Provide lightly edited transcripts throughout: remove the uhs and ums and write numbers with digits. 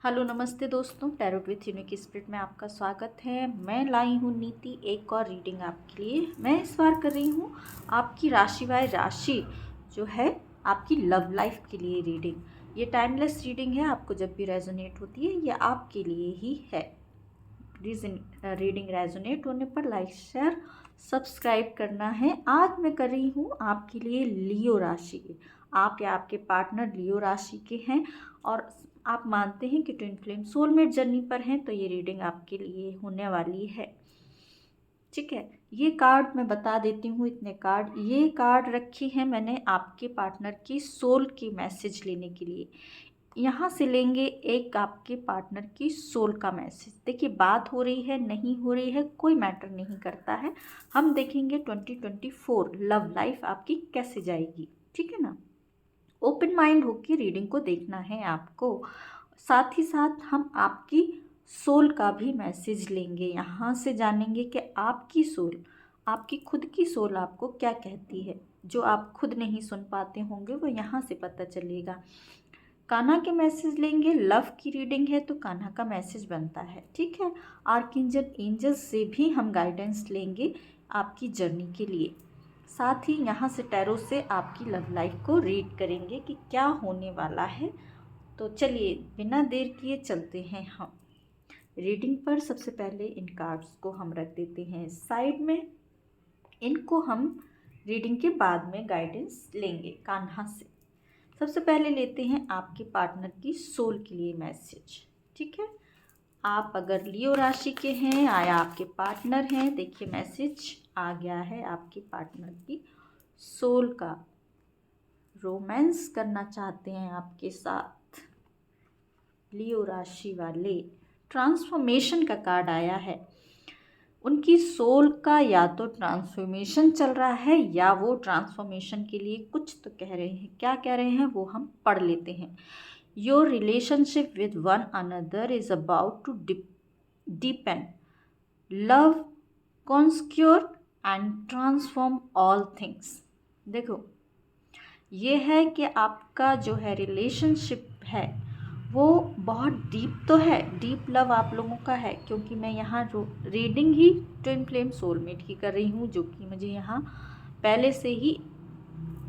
Hello नमस्ते दोस्तों, tarot with unique spirit में आपका स्वागत है। मैं लाई हूँ नीति एक और रीडिंग आपके लिए। मैं इस बार कर रही हूँ आपकी राशि बाय राशि जो है आपकी लव लाइफ के लिए रीडिंग। ये टाइमलेस रीडिंग है, आपको जब भी रेजोनेट होती है ये आपके लिए ही है। रीडिंग रेजोनेट होने पर लाइक शेयर सब्सक्राइब करना है। आज मैं कर रही हूँ आपके लिए लियो राशि के। आप या आपके पार्टनर लियो राशि के हैं और आप मानते हैं कि ट्विन फ्लेम सोलमेट जर्नी पर हैं, तो ये रीडिंग आपके लिए होने वाली है। ठीक है, ये कार्ड मैं बता देती हूँ। ये कार्ड रखे हैं मैंने आपके पार्टनर की सोल की मैसेज लेने के लिए। यहाँ से लेंगे एक आपके पार्टनर की सोल का मैसेज। देखिए, बात हो रही है नहीं हो रही है कोई मैटर नहीं करता है। हम देखेंगे 2024 लव लाइफ आपकी कैसे जाएगी। ठीक है ना, ओपन माइंड होकर रीडिंग को देखना है आपको। साथ ही साथ हम आपकी सोल का भी मैसेज लेंगे। यहाँ से जानेंगे कि आपकी सोल, आपकी खुद की सोल आपको क्या कहती है। जो आप खुद नहीं सुन पाते होंगे वो यहाँ से पता चलेगा। कान्हा के मैसेज लेंगे। लव की रीडिंग है तो कान्हा का मैसेज बनता है। ठीक है, आर्कएंजल एंजल से भी हम गाइडेंस लेंगे आपकी जर्नी के लिए। साथ ही यहाँ से टैरो से आपकी लव लाइफ को रीड करेंगे कि क्या होने वाला है। तो चलिए बिना देर किए चलते हैं हम रीडिंग पर। सबसे पहले इन कार्ड्स को हम रख देते हैं साइड में। इनको हम रीडिंग के बाद में गाइडेंस लेंगे कान्हा से। सबसे पहले लेते हैं आपके पार्टनर की सोल के लिए मैसेज। ठीक है, आप अगर लियो राशि के हैं या आपके पार्टनर हैं, देखिए मैसेज आ गया है आपके पार्टनर की सोल का। रोमांस करना चाहते हैं आपके साथ लियो राशि वाले। ट्रांसफॉर्मेशन का कार्ड आया है। उनकी सोल का या तो ट्रांसफॉर्मेशन चल रहा है या वो ट्रांसफॉर्मेशन के लिए कुछ तो कह रहे हैं। क्या कह रहे हैं वो हम पढ़ लेते हैं। Your relationship with one another is about to deepen love conquers and transform all things. देखो, ये है कि आपका जो है रिलेशनशिप है वो बहुत डीप तो है, डीप लव आप लोगों का है। क्योंकि मैं यहाँ रीडिंग ही ट्विन फ्लेम सोलमेट की कर रही हूँ, जो कि मुझे यहाँ पहले से ही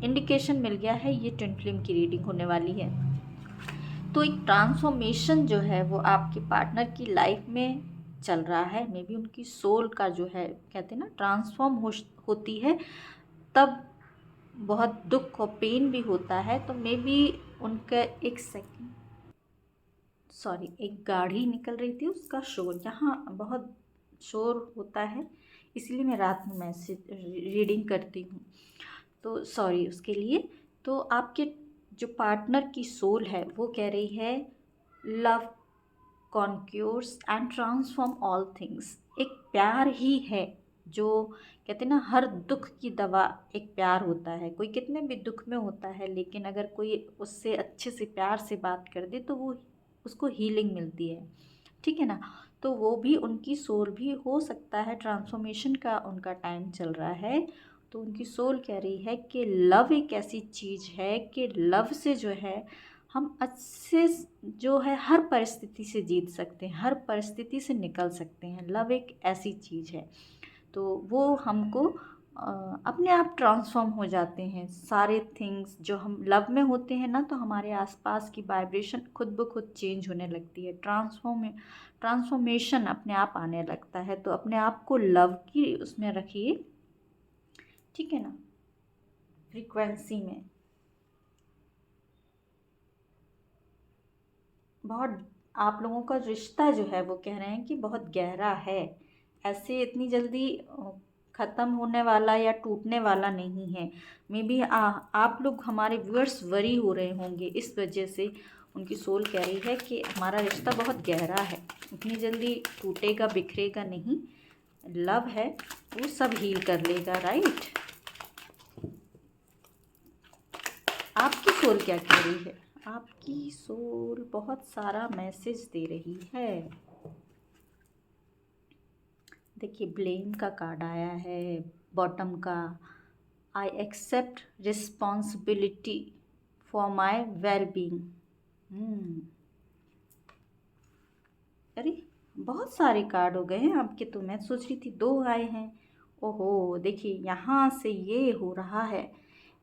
इंडिकेशन मिल गया है ये ट्विन फ्लेम की रीडिंग होने वाली है। तो एक ट्रांसफॉर्मेशन जो है वो आपके पार्टनर की लाइफ में चल रहा है। मे बी उनकी सोल का जो है, कहते हैं ना, ट्रांसफॉर्म होती है तब बहुत दुख और पेन भी होता है। तो मे बी उनका एक सेकंड, सॉरी, एक गाड़ी निकल रही थी उसका शोर, यहाँ बहुत शोर होता है इसलिए मैं रात में मैसेज रीडिंग करती हूँ, तो सॉरी उसके लिए। तो आपके जो पार्टनर की सोल है वो कह रही है love conquers and transform all things. एक प्यार ही है जो, कहते हैं ना, हर दुख की दवा एक प्यार होता है। कोई कितने भी दुख में होता है लेकिन अगर कोई उससे अच्छे से प्यार से बात कर दे तो वो उसको हीलिंग मिलती है। ठीक है ना, तो वो भी उनकी सोल भी हो सकता है, ट्रांसफॉर्मेशन का उनका टाइम चल रहा है। तो उनकी सोल कह रही है कि लव एक ऐसी चीज़ है कि लव से जो है हम अच्छे जो है हर परिस्थिति से जीत सकते हैं, हर परिस्थिति से निकल सकते हैं। लव एक ऐसी चीज़ है तो वो हमको अपने आप ट्रांसफॉर्म हो जाते हैं। सारे थिंग्स जो हम लव में होते हैं ना, तो हमारे आसपास की वाइब्रेशन खुद ब खुद चेंज होने लगती है। ट्रांसफॉर्मेशन अपने आप आने लगता है। तो अपने आप को लव की उसमें रखिए, ठीक है ना, फ्रीक्वेंसी में। बहुत आप लोगों का रिश्ता जो है वो कह रहे हैं कि बहुत गहरा है। ऐसे इतनी जल्दी ख़त्म होने वाला या टूटने वाला नहीं है। मे बी आप लोग, हमारे व्यूअर्स, वरी हो रहे होंगे इस वजह से। उनकी सोल कह रही है कि हमारा रिश्ता बहुत गहरा है, इतनी जल्दी टूटेगा बिखरेगा नहीं। लव है, वो सब हील कर लेगा। राइट, आपकी सोल क्या कह रही है? आपकी सोल बहुत सारा मैसेज दे रही है। देखिए, ब्लेम का कार्ड आया है बॉटम का। I accept responsibility for my well being. अरे बहुत सारे कार्ड हो गए हैं आपके, तो मैं सोच रही थी 2 आए हैं। ओहो, देखिए यहाँ से ये हो रहा है।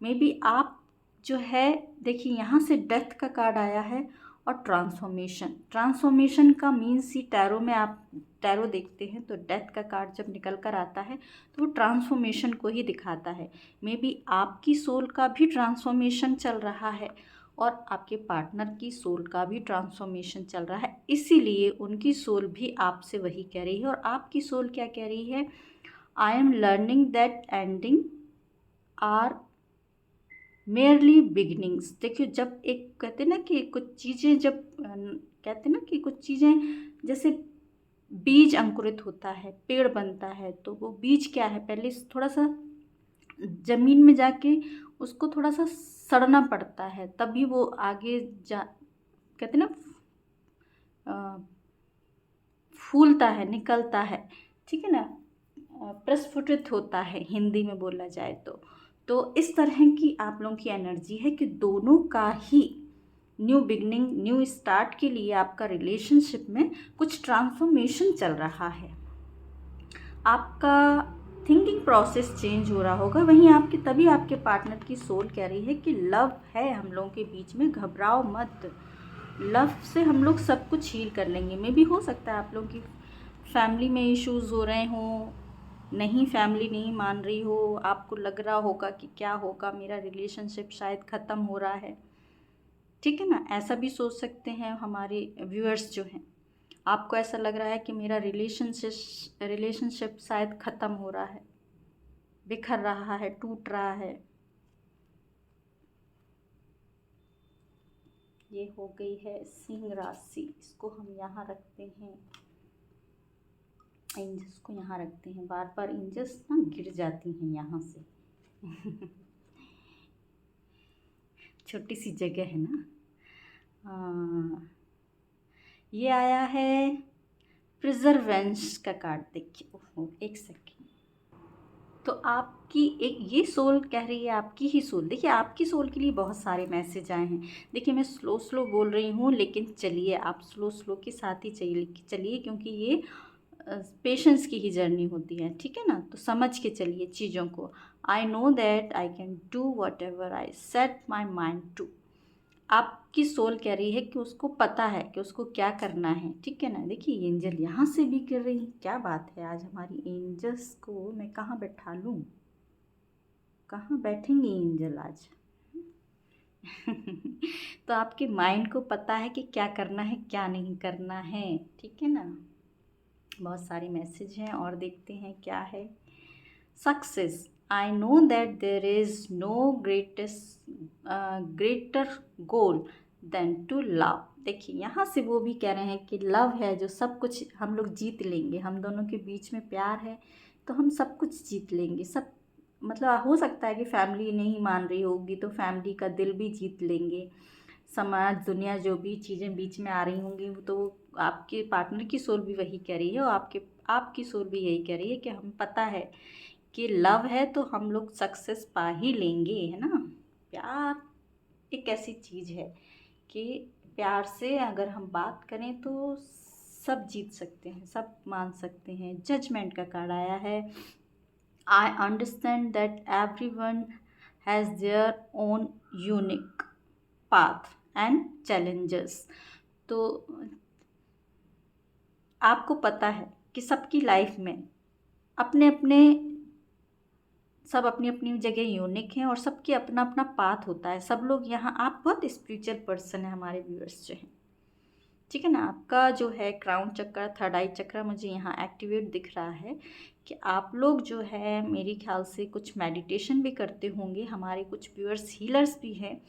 मे बी आप जो है, देखिए यहाँ से डेथ का कार्ड आया है और ट्रांसफॉर्मेशन। ट्रांसफॉर्मेशन का मीन्स ही टैरो में आप टैरो देखते हैं तो डेथ का कार्ड जब निकल कर आता है तो वो ट्रांसफॉर्मेशन को ही दिखाता है। मे बी आपकी सोल का भी ट्रांसफॉर्मेशन चल रहा है और आपके पार्टनर की सोल का भी ट्रांसफॉर्मेशन चल रहा है, इसीलिए उनकी सोल भी आपसे वही कह रही है। और आपकी सोल क्या कह रही है? I am learning that endings are merely beginnings. देखिए, जब एक कहते ना कि कुछ चीज़ें जब कहते ना कि कुछ चीज़ें जैसे बीज अंकुरित होता है, पेड़ बनता है, तो वो बीज क्या है, पहले थोड़ा सा ज़मीन में जाके उसको थोड़ा सा सड़ना पड़ता है, तभी वो आगे जा कहते ना फूलता है, निकलता है, ठीक है ना, प्रस्फुटित होता है हिंदी में बोला जाए तो इस तरह की आप लोगों की एनर्जी है कि दोनों का ही न्यू बिगनिंग, न्यू स्टार्ट के लिए आपका रिलेशनशिप में कुछ ट्रांसफॉर्मेशन चल रहा है। आपका थिंकिंग प्रोसेस चेंज हो रहा होगा, वहीं आपके तभी आपके पार्टनर की सोल कह रही है कि लव है हम लोगों के बीच में, घबराओ मत, लव से हम लोग सब कुछ हील कर लेंगे। मे भी हो सकता है आप लोगों की फैमिली में इश्यूज़ हो रहे हों, नहीं फैमिली नहीं मान रही हो, आपको लग रहा होगा कि क्या होगा, मेरा रिलेशनशिप शायद ख़त्म हो रहा है, ठीक है ना, ऐसा भी सोच सकते हैं हमारे व्यूअर्स जो हैं। आपको ऐसा लग रहा है कि मेरा रिलेशनशिप शायद ख़त्म हो रहा है, बिखर रहा है, टूट रहा है। ये हो गई है सिंह राशि, इसको हम यहाँ रखते हैं, एंजल्स को यहाँ रखते हैं। बार बार एंजल्स ना गिर जाती हैं यहाँ से छोटी सी जगह है ना। ये आया है प्रिजर्वेंस का कार्ड। देखिए, ओहो, एक सेकेंड, तो आपकी एक ये सोल कह रही है, आपकी ही सोल, देखिए आपकी सोल के लिए बहुत सारे मैसेज आए हैं। देखिए मैं स्लो स्लो बोल रही हूँ, लेकिन चलिए आप स्लो स्लो के साथ ही चलिए, क्योंकि ये पेशेंस की ही जर्नी होती है, ठीक है ना, तो समझ के चलिए चीज़ों को। I know that I can do whatever I set my mind to. आपकी सोल कह रही है कि उसको पता है कि उसको क्या करना है, ठीक है ना। देखिए एंजल यहाँ से भी कर रही है, क्या बात है, आज हमारी एंजल्स को मैं कहाँ बैठा लूँ, कहाँ बैठेंगे एंजल आज तो आपके माइंड को पता है कि क्या करना है क्या नहीं करना है, ठीक है ना। बहुत सारे मैसेज हैं और देखते हैं क्या है। Success, I know that there is no greater goal than to love. देखिए यहाँ से वो भी कह रहे हैं कि लव है जो सब कुछ हम लोग जीत लेंगे, हम दोनों के बीच में प्यार है तो हम सब कुछ जीत लेंगे। सब मतलब हो सकता है कि फैमिली नहीं मान रही होगी तो फैमिली का दिल भी जीत लेंगे। समाज दुनिया जो भी चीज़ें बीच में आ रही होंगी तो आपके पार्टनर की सोल भी वही कह रही है और आपकी सोल भी यही कह रही है कि हम पता है कि लव है तो हम लोग सक्सेस पा ही लेंगे, है ना। प्यार एक ऐसी चीज़ है कि प्यार से अगर हम बात करें तो सब जीत सकते हैं, सब मान सकते हैं। जजमेंट का कार्ड आया है। I understand that everyone has their own unique path and challenges. तो आपको पता है कि सबकी लाइफ में अपने अपने सब अपनी अपनी जगह यूनिक हैं और सबके अपना अपना पाथ होता है। सब लोग यहाँ, आप बहुत स्पिरिचुअल पर्सन है हमारे व्यूअर्स जो हैं, ठीक है ना। आपका जो है क्राउन चक्र, थर्ड आई चक्र मुझे यहाँ एक्टिवेट दिख रहा है कि आप लोग जो है मेरे ख्याल से कुछ मेडिटेशन भी करते होंगे। हमारे कुछ व्यूअर्स हीलर्स भी हैं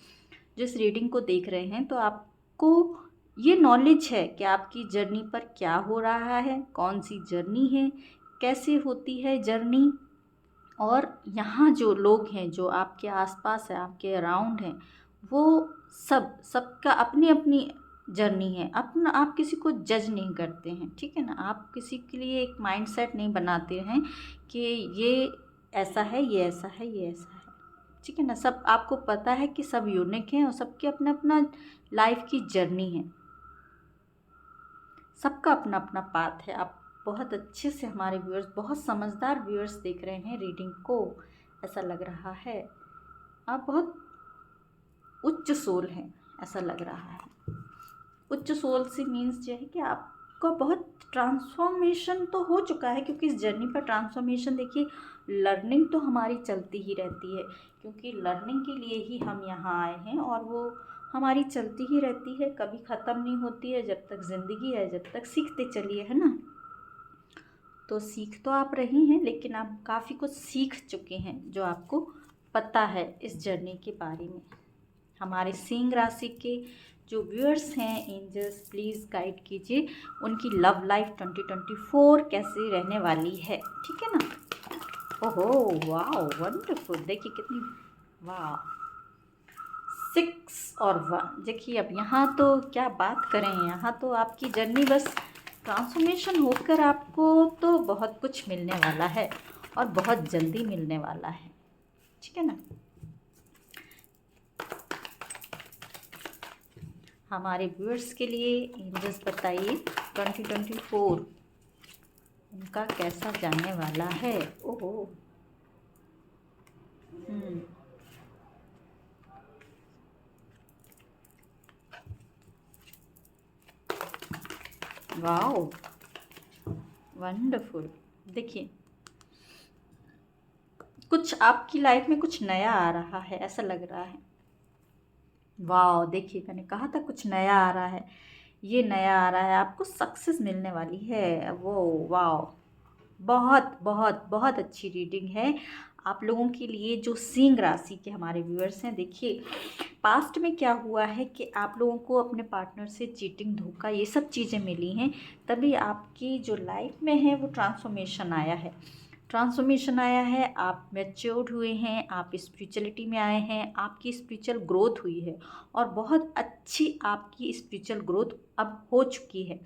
जो इस रीडिंग को देख रहे हैं, तो आपको ये नॉलेज है कि आपकी जर्नी पर क्या हो रहा है, कौन सी जर्नी है, कैसे होती है जर्नी। और यहाँ जो लोग हैं जो आपके आसपास है, आपके अराउंड हैं, वो सबका अपनी अपनी जर्नी है। अपना आप किसी को जज नहीं करते हैं, ठीक है ना। आप किसी के लिए एक माइंडसेट नहीं बनाते हैं कि ये ऐसा है, ये ऐसा है, ये ऐसा है, ठीक है ना। सब आपको पता है कि सब यूनिक हैं और सबके अपना अपना लाइफ की जर्नी है। सबका अपना अपना पाथ है। आप बहुत अच्छे से हमारे व्यूअर्स, बहुत समझदार व्यूअर्स देख रहे हैं रीडिंग को, ऐसा लग रहा है। आप बहुत उच्च सोल हैं, ऐसा लग रहा है। उच्च सोल से मीन्स ये है कि आपका बहुत ट्रांसफॉर्मेशन तो हो चुका है, क्योंकि इस जर्नी पर ट्रांसफॉर्मेशन, देखिए लर्निंग तो हमारी चलती ही रहती है, क्योंकि लर्निंग के लिए ही हम यहाँ आए हैं और वो हमारी चलती ही रहती है, कभी ख़त्म नहीं होती है। जब तक ज़िंदगी है, जब तक सीखते चलिए, है ना। तो सीख तो आप रही हैं, लेकिन आप काफ़ी कुछ सीख चुके हैं जो आपको पता है इस जर्नी के बारे में। हमारे सिंह राशि के जो व्यूअर्स हैं, एंजल्स प्लीज़ गाइड कीजिए उनकी लव लाइफ 2024 कैसे रहने वाली है, ठीक है ना। ओहो वाह, वंडरफुल। देखिए कितनी, वाह, 6 और 1। देखिए अब यहाँ तो क्या बात करें, यहाँ तो आपकी जर्नी बस ट्रांसफॉर्मेशन होकर आपको तो बहुत कुछ मिलने वाला है और बहुत जल्दी मिलने वाला है, ठीक है ना। हमारे व्यूअर्स के लिए एंजल्स बताइए 2024 उनका कैसा जाने वाला है। ओहो, वाओ, वंडरफुल। देखिए कुछ आपकी लाइफ में कुछ नया आ रहा है, ऐसा लग रहा है। वाह, देखिए मैंने कहा था कुछ नया आ रहा है, ये नया आ रहा है, आपको सक्सेस मिलने वाली है। वो वाह, बहुत बहुत बहुत अच्छी रीडिंग है आप लोगों के लिए जो सिंह राशि के हमारे व्यूअर्स हैं। देखिए पास्ट में क्या हुआ है कि आप लोगों को अपने पार्टनर से चीटिंग, धोखा, ये सब चीज़ें मिली हैं, तभी आपकी जो लाइफ में है वो ट्रांसफॉर्मेशन आया है। ट्रांसफॉर्मेशन आया है, आप मैच्योर्ड हुए हैं, आप स्पिरिचुअलिटी में आए हैं, आपकी स्पिरिचुअल ग्रोथ हुई है और बहुत अच्छी आपकी स्पिरिचुअल ग्रोथ अब हो चुकी है,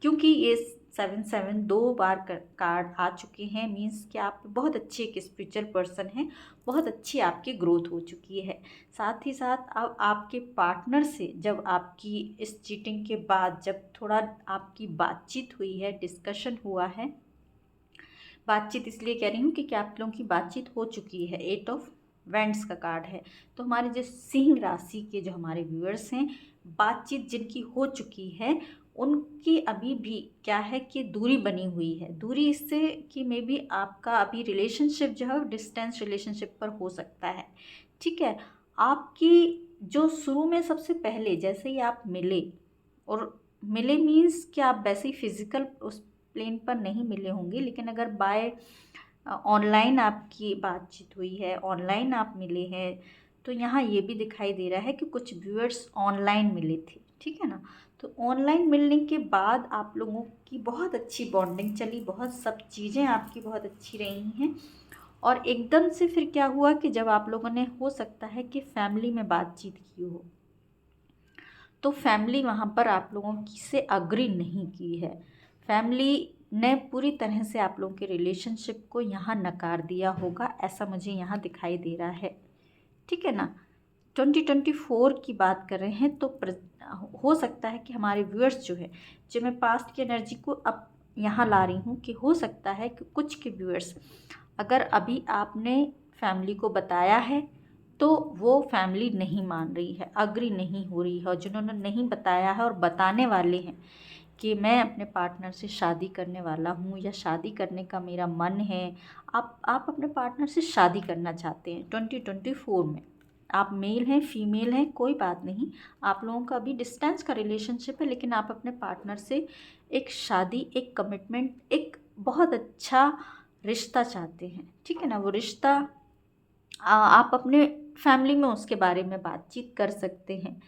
क्योंकि ये 7 2 बार कार्ड आ चुके हैं। मीन्स कि आप बहुत अच्छे एक स्पिरिचुअल पर्सन हैं, बहुत अच्छी आपकी ग्रोथ हो चुकी है। साथ ही साथ अब आपके पार्टनर से जब आपकी इस चीटिंग के बाद जब थोड़ा आपकी बातचीत हुई है, डिस्कशन हुआ है, बातचीत इसलिए कह रही हूँ कि क्या आप लोगों की बातचीत हो चुकी है। 8 ऑफ वेंट्स का कार्ड है, तो हमारे जो सिंह राशि के जो हमारे व्यूअर्स हैं, बातचीत जिनकी हो चुकी है उनकी अभी भी क्या है कि दूरी बनी हुई है। दूरी इससे कि मे बी आपका अभी रिलेशनशिप जो है डिस्टेंस रिलेशनशिप पर हो सकता है, ठीक है। आपकी जो शुरू में सबसे पहले जैसे ही आप मिले, और मिले मीन्स कि आप वैसे ही फिज़िकल उस प्लेन पर नहीं मिले होंगे, लेकिन अगर बाय ऑनलाइन आपकी बातचीत हुई है, ऑनलाइन आप मिले हैं, तो यहाँ ये भी दिखाई दे रहा है कि कुछ व्यूअर्स ऑनलाइन मिले थे, ठीक है ना। तो ऑनलाइन मिलने के बाद आप लोगों की बहुत अच्छी बॉन्डिंग चली, बहुत सब चीज़ें आपकी बहुत अच्छी रही हैं, और एकदम से फिर क्या हुआ कि जब आप लोगों ने, हो सकता है कि फैमिली में बातचीत की हो, तो फैमिली वहाँ पर आप लोगों की से अग्री नहीं की है। फैमिली ने पूरी तरह से आप लोगों के रिलेशनशिप को यहाँ नकार दिया होगा, ऐसा मुझे यहाँ दिखाई दे रहा है, ठीक है ना। 2024 की बात कर रहे हैं तो हो सकता है कि हमारे व्यूअर्स जो है, जो मैं पास्ट की एनर्जी को अब यहाँ ला रही हूँ, कि हो सकता है कि कुछ के व्यूअर्स, अगर अभी आपने फैमिली को बताया है तो वो फैमिली नहीं मान रही है, अग्री नहीं हो रही है, और जिन्होंने नहीं बताया है और बताने वाले हैं कि मैं अपने पार्टनर से शादी करने वाला हूँ या शादी करने का मेरा मन है, आप अपने पार्टनर से शादी करना चाहते हैं 2024 में, आप मेल हैं फीमेल हैं कोई बात नहीं, आप लोगों का अभी डिस्टेंस का रिलेशनशिप है, लेकिन आप अपने पार्टनर से एक शादी, एक कमिटमेंट, एक बहुत अच्छा रिश्ता चाहते हैं, ठीक है ना। वो रिश्ता आप अपने फैमिली में उसके बारे में बातचीत कर सकते हैं।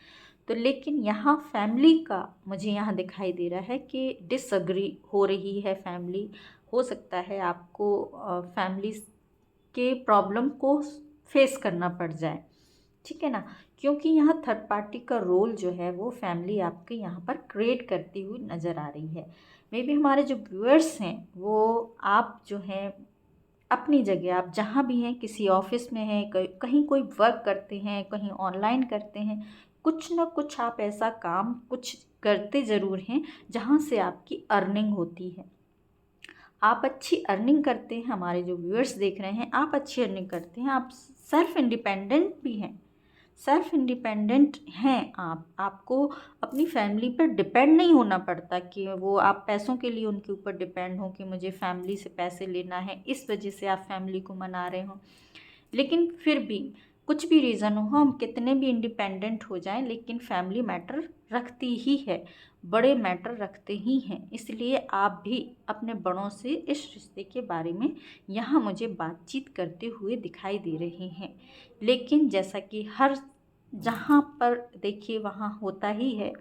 तो लेकिन यहाँ फैमिली का मुझे यहाँ दिखाई दे रहा है कि डिसअग्री हो रही है फैमिली। हो सकता है आपको फैमिली के प्रॉब्लम को फेस करना पड़ जाए, ठीक है ना, क्योंकि यहाँ थर्ड पार्टी का रोल जो है वो फैमिली आपके यहाँ पर क्रिएट करती हुई नज़र आ रही है। मे बी हमारे जो व्यूअर्स हैं वो, आप जो हैं अपनी जगह, आप जहाँ भी हैं, किसी ऑफिस में हैं, कहीं कोई वर्क करते हैं, कहीं ऑनलाइन करते हैं, कुछ ना कुछ आप ऐसा काम कुछ करते ज़रूर हैं जहाँ से आपकी अर्निंग होती है। आप अच्छी अर्निंग करते हैं, हमारे जो व्यूअर्स देख रहे हैं, आप अच्छी अर्निंग करते हैं, आप सेल्फ इंडिपेंडेंट भी हैं, सेल्फ इंडिपेंडेंट हैं आपको अपनी फैमिली पर डिपेंड नहीं होना पड़ता कि वो आप पैसों के लिए उनके ऊपर डिपेंड हो कि मुझे फैमिली से पैसे लेना है, इस वजह से आप फैमिली को मना रहे हो। लेकिन फिर भी कुछ भी रीज़न हो, हम कितने भी इंडिपेंडेंट हो जाएं, लेकिन फैमिली मैटर रखती ही है, बड़े मैटर रखते ही हैं। इसलिए आप भी अपने बड़ों से इस रिश्ते के बारे में यहाँ मुझे बातचीत करते हुए दिखाई दे रहे हैं। लेकिन जैसा कि हर जहाँ पर देखिए वहाँ होता ही है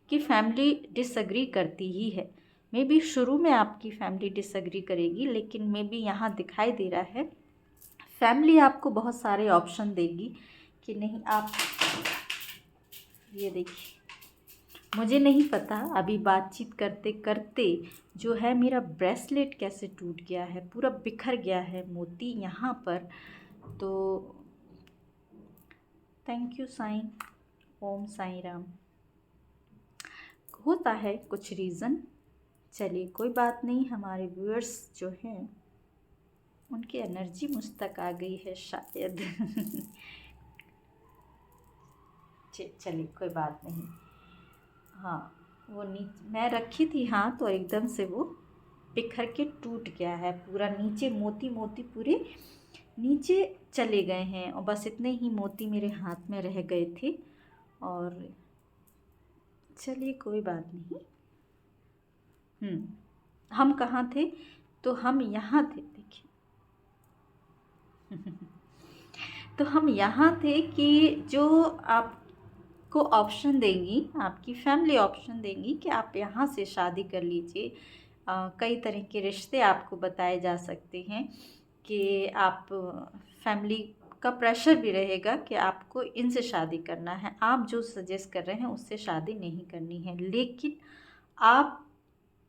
कि फैमिली डिसएग्री करती ही है। मे बी शुरू में आपकी फैमिली डिसएग्री करेगी, लेकिन मे बी यहाँ दिखाई दे रहा है फैमिली आपको बहुत सारे ऑप्शन देगी कि नहीं आप ये देखिए, मुझे नहीं पता अभी बातचीत करते करते जो है मेरा ब्रेसलेट कैसे टूट गया है, पूरा बिखर गया है मोती यहाँ पर। तो थैंक यू साईं, ओम साईं राम। होता है कुछ रीज़न, चलिए कोई बात नहीं। हमारे व्यूअर्स जो हैं उनकी एनर्जी मुझ तक आ गई है शायद। चलिए कोई बात नहीं। हाँ, वो मैं रखी थी हाथ और एकदम से वो बिखर के टूट गया है पूरा, नीचे मोती मोती पूरे नीचे चले गए हैं और बस इतने ही मोती मेरे हाथ में रह गए थे। और चलिए कोई बात नहीं। हम कहाँ थे? तो हम यहाँ थे, देखिए। तो हम यहाँ थे कि जो आपको ऑप्शन देंगी, आपकी फैमिली ऑप्शन देंगी कि आप यहाँ से शादी कर लीजिए। कई तरह के रिश्ते आपको बताए जा सकते हैं कि आप फैमिली का प्रेशर भी रहेगा कि आपको इनसे शादी करना है, आप जो सजेस्ट कर रहे हैं उससे शादी नहीं करनी है। लेकिन आप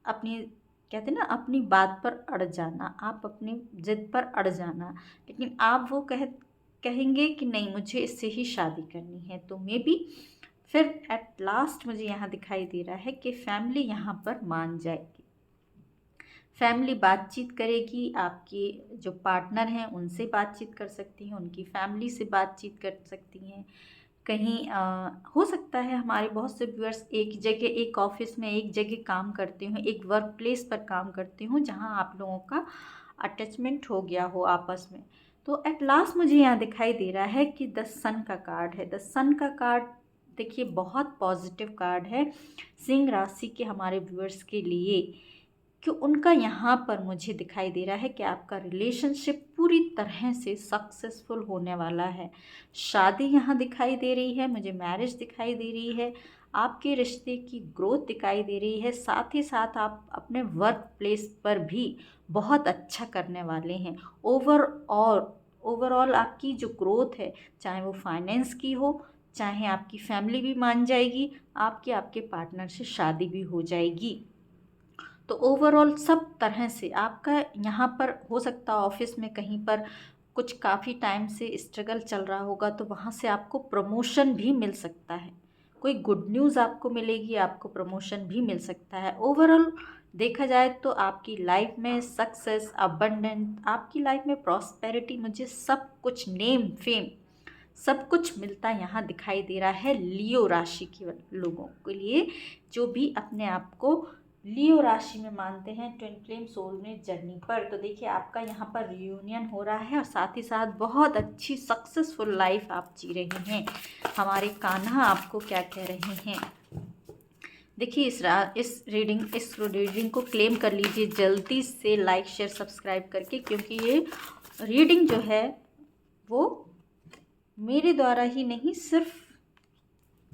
अपनी कहते हैं ना, अपनी बात पर अड़ जाना, आप अपनी ज़िद पर अड़ जाना, लेकिन आप वो कहेंगे कि नहीं मुझे इससे ही शादी करनी है। तो मे बी फिर एट लास्ट मुझे यहाँ दिखाई दे रहा है कि फैमिली यहाँ पर मान जाएगी, फैमिली बातचीत करेगी, आपके जो पार्टनर हैं उनसे बातचीत कर सकती हैं, उनकी फैमिली से बातचीत कर सकती हैं। कहीं हो सकता है हमारे बहुत से व्यूअर्स एक जगह, एक ऑफिस में एक जगह काम करते हों, एक वर्क प्लेस पर काम करते हों जहां आप लोगों का अटैचमेंट हो गया हो आपस में। तो एट लास्ट मुझे यहाँ दिखाई दे रहा है कि द सन का कार्ड है। द सन का कार्ड देखिए बहुत पॉजिटिव कार्ड है सिंह राशि के हमारे व्यूअर्स के लिए, कि उनका यहाँ पर मुझे दिखाई दे रहा है कि आपका रिलेशनशिप पूरी तरह से सक्सेसफुल होने वाला है। शादी यहाँ दिखाई दे रही है, मुझे मैरिज दिखाई दे रही है, आपके रिश्ते की ग्रोथ दिखाई दे रही है। साथ ही साथ आप अपने वर्क प्लेस पर भी बहुत अच्छा करने वाले हैं। ओवरऑल आपकी जो ग्रोथ है, चाहे वो फाइनेंस की हो, चाहे आपकी फैमिली भी मान जाएगी, आपके पार्टनर से शादी भी हो जाएगी। तो ओवरऑल सब तरह से आपका यहाँ पर हो सकता है ऑफिस में कहीं पर कुछ काफ़ी टाइम से स्ट्रगल चल रहा होगा, तो वहाँ से आपको प्रमोशन भी मिल सकता है, कोई गुड न्यूज़ आपको मिलेगी, आपको प्रमोशन भी मिल सकता है। ओवरऑल देखा जाए तो आपकी लाइफ में सक्सेस, अबंडेंस, आपकी लाइफ में प्रॉस्पेरिटी, मुझे सब कुछ, नेम फेम सब कुछ मिलता यहाँ दिखाई दे रहा है लियो राशि के लोगों के लिए, जो भी अपने आप को लियो राशि में मानते हैं ट्विन फ्लेम सोलमेट जर्नी पर। तो देखिए आपका यहाँ पर रियूनियन हो रहा है और साथ ही साथ बहुत अच्छी सक्सेसफुल लाइफ आप जी रहे हैं। हमारे कान्हा आपको क्या कह रहे हैं, देखिए इस रीडिंग को क्लेम कर लीजिए जल्दी से लाइक शेयर सब्सक्राइब करके, क्योंकि ये रीडिंग जो है वो मेरे द्वारा ही नहीं, सिर्फ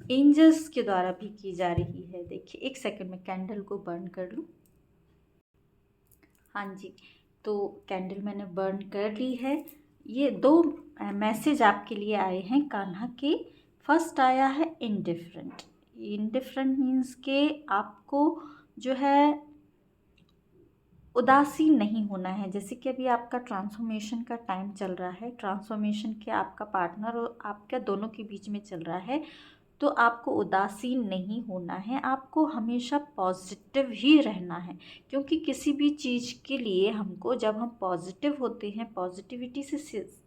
एंजल्स के द्वारा भी की जा रही है। देखिए एक सेकंड में कैंडल को बर्न कर लूँ। हाँ जी, तो कैंडल मैंने बर्न कर ली है। ये 2 मैसेज आपके लिए आए हैं कान्हा के। फर्स्ट आया है इनडिफरेंट। इनडिफरेंट मीन्स के आपको जो है उदासीन नहीं होना है। जैसे कि अभी आपका ट्रांसफॉर्मेशन का टाइम चल रहा है, ट्रांसफॉर्मेशन के आपका पार्टनर और आपका दोनों के बीच में चल रहा है, तो आपको उदासीन नहीं होना है, आपको हमेशा पॉजिटिव ही रहना है। क्योंकि किसी भी चीज़ के लिए हमको, जब हम पॉजिटिव होते हैं, पॉजिटिविटी से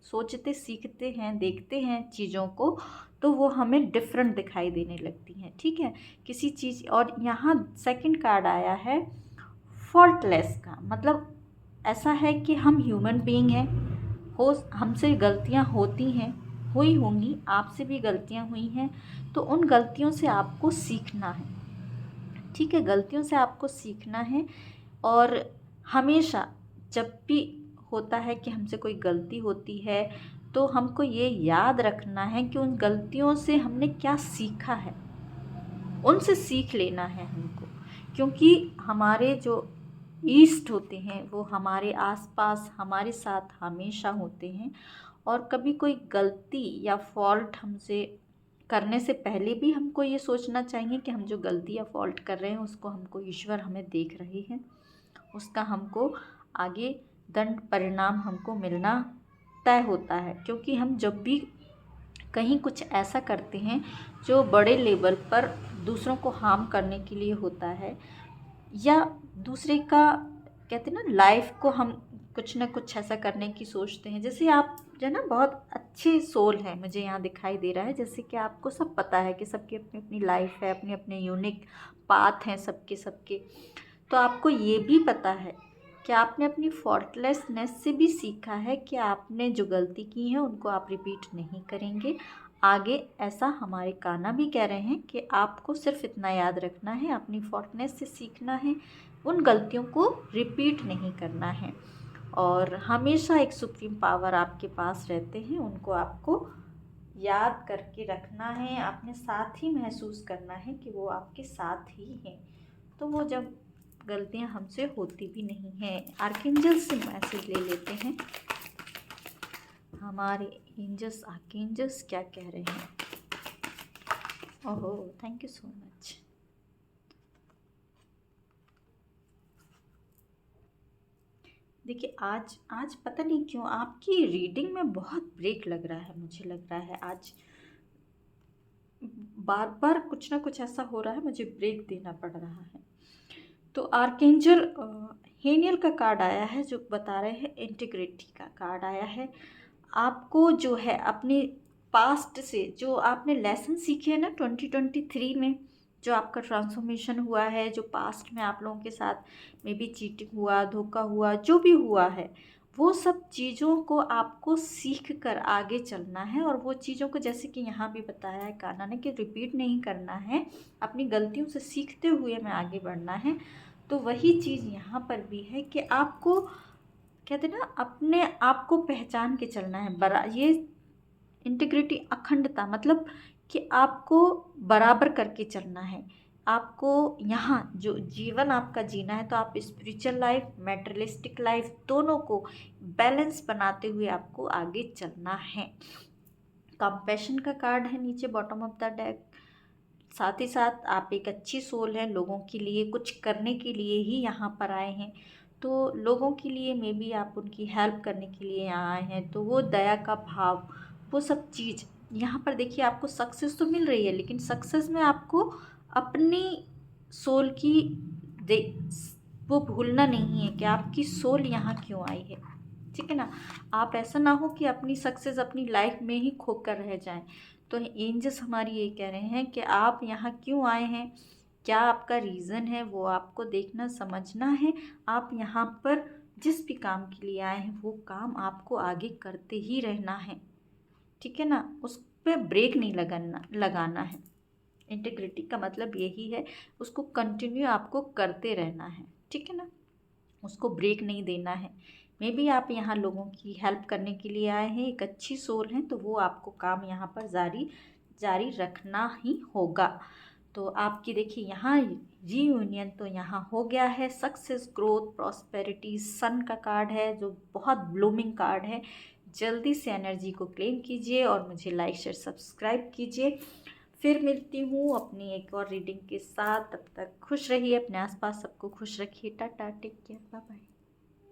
सोचते सीखते हैं, देखते हैं चीज़ों को, तो वो हमें डिफरेंट दिखाई देने लगती हैं। ठीक है, किसी चीज़। और यहाँ सेकंड कार्ड आया है फॉल्टलेस का, मतलब ऐसा है कि हम ह्यूमन बीइंग हैं, हो हमसे गलतियाँ होती हैं, हुई होंगी, आपसे भी गलतियाँ हुई हैं, तो उन गलतियों से आपको सीखना है। ठीक है, गलतियों से आपको सीखना है। और हमेशा जब भी होता है कि हमसे कोई गलती होती है, तो हमको ये याद रखना है कि उन गलतियों से हमने क्या सीखा है, उनसे सीख लेना है हमको। क्योंकि हमारे जो ईस्ट होते हैं वो हमारे आसपास हमारे साथ हमेशा होते हैं। और कभी कोई गलती या फॉल्ट हमसे करने से पहले भी हमको ये सोचना चाहिए कि हम जो गलती या फॉल्ट कर रहे हैं उसको हमको ईश्वर हमें देख रहे हैं, उसका हमको आगे दंड परिणाम हमको मिलना तय होता है। क्योंकि हम जब भी कहीं कुछ ऐसा करते हैं जो बड़े लेवल पर दूसरों को हार्म करने के लिए होता है, या दूसरे का कहते हैं ना लाइफ को हम कुछ ना कुछ ऐसा करने की सोचते हैं। जैसे आप जो ना बहुत अच्छे सोल हैं, मुझे यहाँ दिखाई दे रहा है, जैसे कि आपको सब पता है कि सबकी अपनी अपनी लाइफ है, अपने अपने यूनिक पाथ हैं सबके सबके। तो आपको ये भी पता है कि आपने अपनी फॉल्टलेसनेस से भी सीखा है कि आपने जो गलती की है उनको आप रिपीट नहीं करेंगे आगे। ऐसा हमारे कान्हा भी कह रहे हैं कि आपको सिर्फ इतना याद रखना है, अपनी फॉल्टनेस से सीखना है, उन गलतियों को रिपीट नहीं करना है। और हमेशा एक सुप्रीम पावर आपके पास रहते हैं, उनको आपको याद करके रखना है, अपने साथ ही महसूस करना है कि वो आपके साथ ही हैं। तो वो जब गलतियां हमसे होती भी नहीं हैं। आर्कएंजल से मैसेज ले लेते हैं, हमारे एंजल्स आर्कएंजल्स क्या कह रहे हैं। ओहो, थैंक यू सो मच। देखिए, आज आज पता नहीं क्यों आपकी रीडिंग में बहुत ब्रेक लग रहा है। मुझे लग रहा है आज बार बार कुछ ना कुछ ऐसा हो रहा है, मुझे ब्रेक देना पड़ रहा है। तो आर्कएंजल हेनियल का कार्ड आया है जो बता रहे हैं इंटीग्रिटी का कार्ड आया है। आपको जो है अपने पास्ट से जो आपने लेसन सीखे हैं ना 2023 में, जो आपका ट्रांसफॉर्मेशन हुआ है, जो पास्ट में आप लोगों के साथ में भी चीटिंग हुआ, धोखा हुआ, जो भी हुआ है, वो सब चीज़ों को आपको सीख कर आगे चलना है। और वो चीज़ों को जैसे कि यहाँ भी बताया है कान्हा ने कि रिपीट नहीं करना है, अपनी गलतियों से सीखते हुए हमें आगे बढ़ना है। तो वही चीज़ यहाँ पर भी है कि आपको कहते हैं ना अपने आप को पहचान के चलना है। ये इंटीग्रिटी अखंडता मतलब कि आपको बराबर करके चलना है। आपको यहाँ जो जीवन आपका जीना है, तो आप स्पिरिचुअल लाइफ, मैटेरियलिस्टिक लाइफ दोनों को बैलेंस बनाते हुए आपको आगे चलना है। कंपैशन का कार्ड है नीचे बॉटम ऑफ द डेक। साथ ही साथ आप एक अच्छी सोल है, लोगों के लिए कुछ करने के लिए ही यहाँ पर आए हैं। तो लोगों के लिए मे बी आप उनकी हेल्प करने के लिए यहाँ आए हैं। तो वो दया का भाव, वो सब चीज़ यहाँ पर देखिए, आपको सक्सेस तो मिल रही है, लेकिन सक्सेस में आपको अपनी सोल की दे वो भूलना नहीं है कि आपकी सोल यहाँ क्यों आई है। ठीक है ना, आप ऐसा ना हो कि अपनी सक्सेस अपनी लाइफ में ही खोकर रह जाएं। तो एंजल्स हमारी ये कह रहे हैं कि आप यहाँ क्यों आए हैं, क्या आपका रीज़न है, वो आपको देखना समझना है। आप यहाँ पर जिस भी काम के लिए आए हैं वो काम आपको आगे करते ही रहना है। ठीक है ना, उस पर ब्रेक नहीं लगाना है। इंटीग्रिटी का मतलब यही है, उसको कंटिन्यू आपको करते रहना है। ठीक है ना, उसको ब्रेक नहीं देना है। मे बी आप यहाँ लोगों की हेल्प करने के लिए आए हैं, एक अच्छी सोल हैं, तो वो आपको काम यहाँ पर जारी रखना ही होगा। तो आपकी देखिए यहाँ रीयूनियन तो यहाँ हो गया है। सक्सेस, ग्रोथ, प्रॉस्पेरिटी, सन का कार्ड है जो बहुत ब्लूमिंग कार्ड है। जल्दी से एनर्जी को क्लेम कीजिए और मुझे लाइक शेयर सब्सक्राइब कीजिए। फिर मिलती हूँ अपनी एक और रीडिंग के साथ। तब तक खुश रहिए, अपने आसपास सबको खुश रखिए। Tata, take care, bye bye.